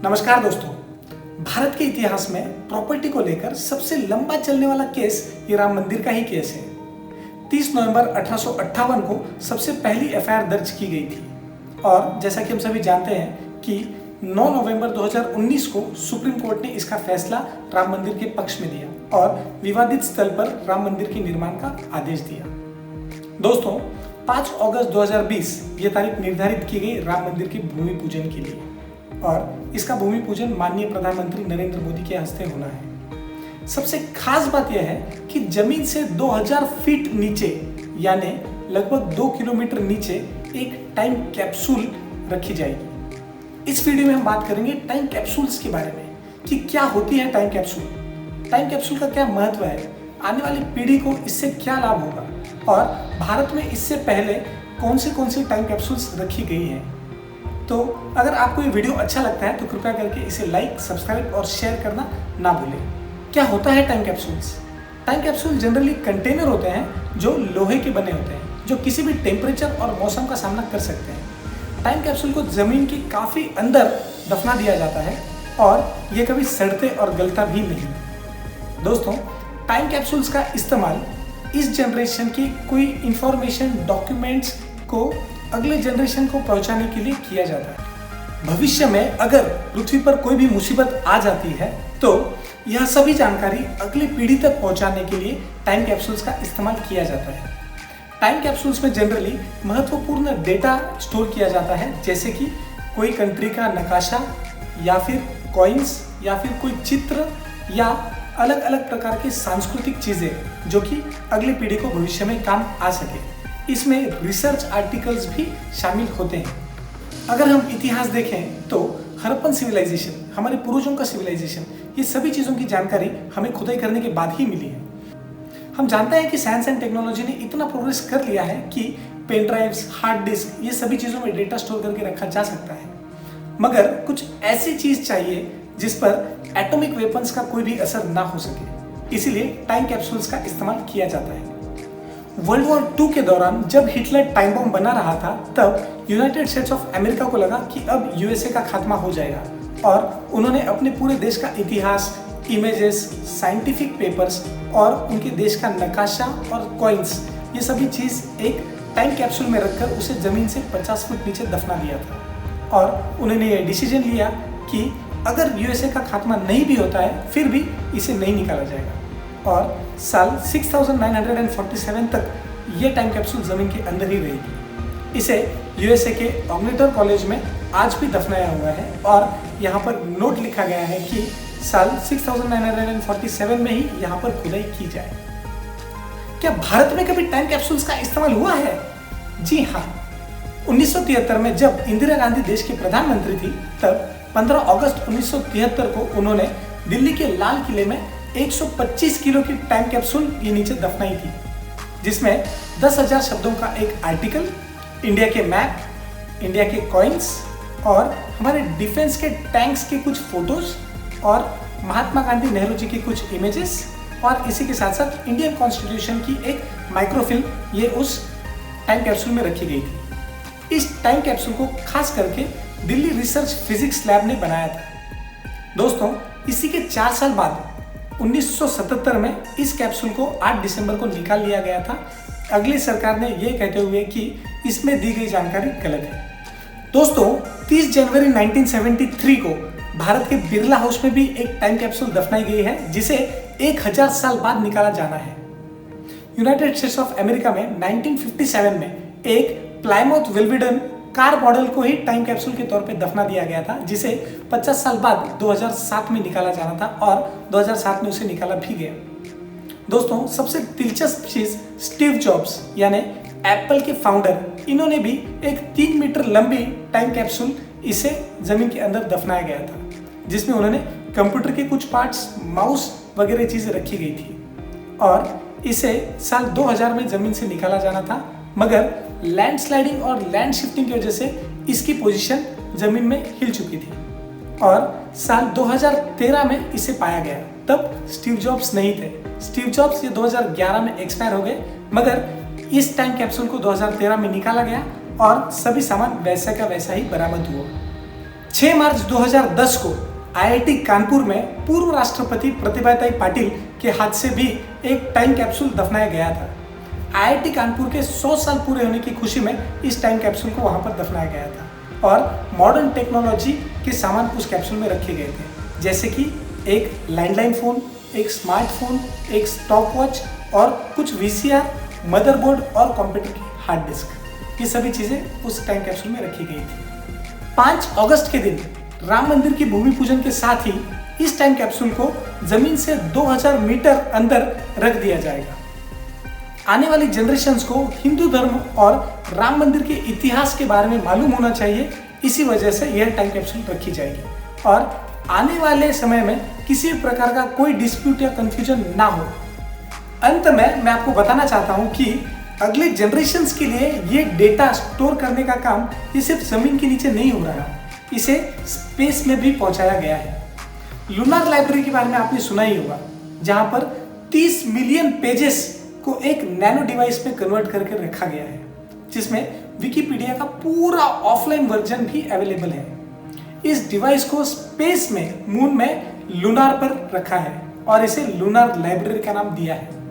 नमस्कार दोस्तों। भारत के इतिहास में प्रॉपर्टी को लेकर सबसे लंबा चलने वाला केस ये राम मंदिर का ही केस है। 30 नवंबर 1858 को सबसे पहली एफआईआर दर्ज की गई थी और जैसा कि हम सभी जानते हैं कि 9 नवंबर 2019 को सुप्रीम कोर्ट ने इसका फैसला राम मंदिर के पक्ष में दिया और विवादित स्थल पर राम मंदिर के निर्माण का आदेश दिया। दोस्तों, 5 अगस्त 2020 ये तारीख निर्धारित की गई राम मंदिर के भूमि पूजन के लिए और इसका भूमि पूजन माननीय प्रधानमंत्री नरेंद्र मोदी के हस्ते होना है। सबसे खास बात यह है कि जमीन से 2000 फीट नीचे यानी लगभग 2 किलोमीटर नीचे एक टाइम कैप्सूल रखी जाएगी। इस वीडियो में हम बात करेंगे टाइम कैप्सूल्स के बारे में कि क्या होती है टाइम कैप्सूल, टाइम कैप्सूल का क्या महत्व है, आने वाली पीढ़ी को इससे क्या लाभ होगा और भारत में इससे पहले कौन सी टाइम कैप्सूल्स रखी गई हैं। तो अगर आपको ये वीडियो अच्छा लगता है तो कृपया करके इसे लाइक, सब्सक्राइब और शेयर करना ना भूलें। क्या होता है time capsules? Time capsule generally container होते हैं जो लोहे के बने होते हैं, जो किसी भी टेम्परेचर और मौसम का सामना कर सकते हैं। टाइम कैप्सूल को जमीन के काफ़ी अंदर दफना दिया जाता है और ये कभी सड़ते और गलता भी नहीं। दोस्तों, टाइम कैप्सूल्स का इस्तेमाल इस जनरेशन की कोई इंफॉर्मेशन, डॉक्यूमेंट्स को अगले जनरेशन को पहुंचाने के लिए किया जाता है। भविष्य में अगर पृथ्वी पर कोई भी मुसीबत आ जाती है तो यह सभी जानकारी अगली पीढ़ी तक पहुंचाने के लिए टाइम कैप्सूल्स का इस्तेमाल किया जाता है। टाइम कैप्सूल्स में जनरली महत्वपूर्ण डेटा स्टोर किया जाता है, जैसे कि कोई कंट्री का नक्शा या फिर कॉइन्स या फिर कोई चित्र या अलग अलग प्रकार की सांस्कृतिक चीज़ें जो कि अगली पीढ़ी को भविष्य में काम आ सके। इसमें रिसर्च आर्टिकल्स भी शामिल होते हैं। अगर हम इतिहास देखें तो हड़प्पन सिविलाइजेशन, हमारे पूर्वजों का सिविलाइजेशन, ये सभी चीज़ों की जानकारी हमें खुदाई करने के बाद ही मिली है। हम जानते हैं कि साइंस एंड टेक्नोलॉजी ने इतना प्रोग्रेस कर लिया है कि पेन ड्राइव्स, हार्ड डिस्क, ये सभी चीज़ों में डेटा स्टोर करके रखा जा सकता है, मगर कुछ ऐसी चीज़ चाहिए जिस पर एटॉमिक वेपन्स का कोई भी असर ना हो सके। इसीलिए टाइम कैप्सूल्स का इस्तेमाल किया जाता है। वर्ल्ड वॉर 2 के दौरान जब हिटलर टाइम बम बना रहा था तब यूनाइटेड स्टेट्स ऑफ अमेरिका को लगा कि अब यूएसए का खात्मा हो जाएगा और उन्होंने अपने पूरे देश का इतिहास, इमेजेस, साइंटिफिक पेपर्स और उनके देश का नक्शा और कॉइन्स, ये सभी चीज़ एक टाइम कैप्सूल में रखकर उसे ज़मीन से 50 फुट नीचे दफना दिया था और उन्होंने ये डिसीजन लिया कि अगर यूएसए का खात्मा नहीं भी होता है फिर भी इसे नहीं निकाला जाएगा और साल 6947 तक ये टाइम कैप्सूल जमीन के अंदर ही रहेगी। इसे यूएसए के ऑग्नेटर कॉलेज में आज भी दफनाया हुआ है और यहाँ पर नोट लिखा गया है कि साल 6947 में ही यहाँ पर खुदाई की जाए। क्या भारत में कभी टाइम कैप्सूल्स का इस्तेमाल हुआ है? जी हाँ, 1973 में जब इंदिरा गांधी देश की प्रधानमंत्री थी तब 15 अगस्त 1973 को उन्होंने दिल्ली के लाल किले में 125 किलो की टाइम कैप्सूल ये नीचे दफनाई थी, जिसमें 10,000 शब्दों का एक आर्टिकल, इंडिया के मैप, इंडिया के कॉइन्स और हमारे डिफेंस के टैंक्स के कुछ फोटोज और महात्मा गांधी, नेहरू जी की कुछ इमेजेस और इसी के साथ साथ इंडियन कॉन्स्टिट्यूशन की एक माइक्रोफिल्म ये उस टाइम कैप्सूल में रखी गई थी। इस टाइम कैप्सूल को खास करके दिल्ली रिसर्च फिजिक्स लैब ने बनाया था। दोस्तों, इसी के 4 साल बाद 1977 में इस कैप्सूल को 8 दिसंबर को निकाल लिया गया था, अगली सरकार ने यह कहते हुए कि इसमें दी गई जानकारी गलत है। दोस्तों, 30 जनवरी 1973 को भारत के बिरला हाउस में भी एक टाइम कैप्सूल दफनाई गई है जिसे 1000 साल बाद निकाला जाना है। यूनाइटेड स्टेट्स ऑफ अमेरिका में 1957 में एक प्लायमाउथ विल्विडन कार मॉडल को ही टाइम कैप्सूल के तौर पे दफना दिया गया था, जिसे 50 साल बाद 2007 में निकाला जाना था और 2007 में उसे निकाला भी गया। दोस्तों, सबसे दिलचस्प चीज स्टीव जॉब्स यानी एप्पल के फाउंडर, इन्होंने भी एक 3 मीटर लंबी टाइम कैप्सूल इसे जमीन के अंदर दफनाया गया था, जिसमें उन्होंने कंप्यूटर के कुछ पार्ट्स, माउस वगैरह चीजें रखी गई थी और इसे साल 2000 में जमीन से निकाला जाना था, मगर लैंडस्लाइडिंग और लैंड शिफ्टिंग की वजह से इसकी पोजीशन जमीन में हिल चुकी थी और साल 2013 में इसे पाया गया। तब स्टीव जॉब्स नहीं थे। स्टीव जॉब्स ये 2011 में एक्सपायर हो गए, मगर इस टाइम कैप्सूल को 2013 में निकाला गया और सभी सामान वैसा का वैसा ही बरामद हुआ। 6 मार्च 2010 को आईआईटी कानपुर में पूर्व राष्ट्रपति प्रतिभाताई पाटिल के हाथ से भी एक टाइम कैप्सूल दफनाया गया था। आईआईटी कानपुर के 100 साल पूरे होने की खुशी में इस टाइम कैप्सूल को वहां पर दफनाया गया था और मॉडर्न टेक्नोलॉजी के सामान उस कैप्सूल में रखे गए थे, जैसे कि एक लैंडलाइन फ़ोन, एक स्मार्टफोन, एक स्टॉप वॉच और कुछ वीसीआर, मदरबोर्ड और कंप्यूटर की हार्ड डिस्क। ये सभी चीज़ें उस टाइम कैप्सूल में रखी गई थी। 5 अगस्त के दिन राम मंदिर की भूमि पूजन के साथ ही इस टाइम कैप्सूल को जमीन से 2000 मीटर अंदर रख दिया जाएगा। आने वाली जनरेशन्स को हिंदू धर्म और राम मंदिर के इतिहास के बारे में मालूम होना चाहिए, इसी वजह से यह टाइम कैप्सूल रखी जाएगी और आने वाले समय में किसी प्रकार का कोई डिस्प्यूट या कंफ्यूजन ना हो। अंत में मैं आपको बताना चाहता हूं कि अगले जनरेशन्स के लिए ये डेटा स्टोर करने का काम ये सिर्फ जमीन के नीचे नहीं हो रहा, इसे स्पेस में भी पहुंचाया गया है। लूनार लाइब्रेरी के बारे में आपने सुना ही होगा, जहां पर 30 मिलियन पेजेस को एक नैनो डिवाइस में कन्वर्ट करके रखा गया है, जिसमें विकिपीडिया का पूरा ऑफलाइन वर्जन भी अवेलेबल है। इस डिवाइस को स्पेस में, मून में, लूनार पर रखा है और इसे लूनार लाइब्रेरी का नाम दिया है।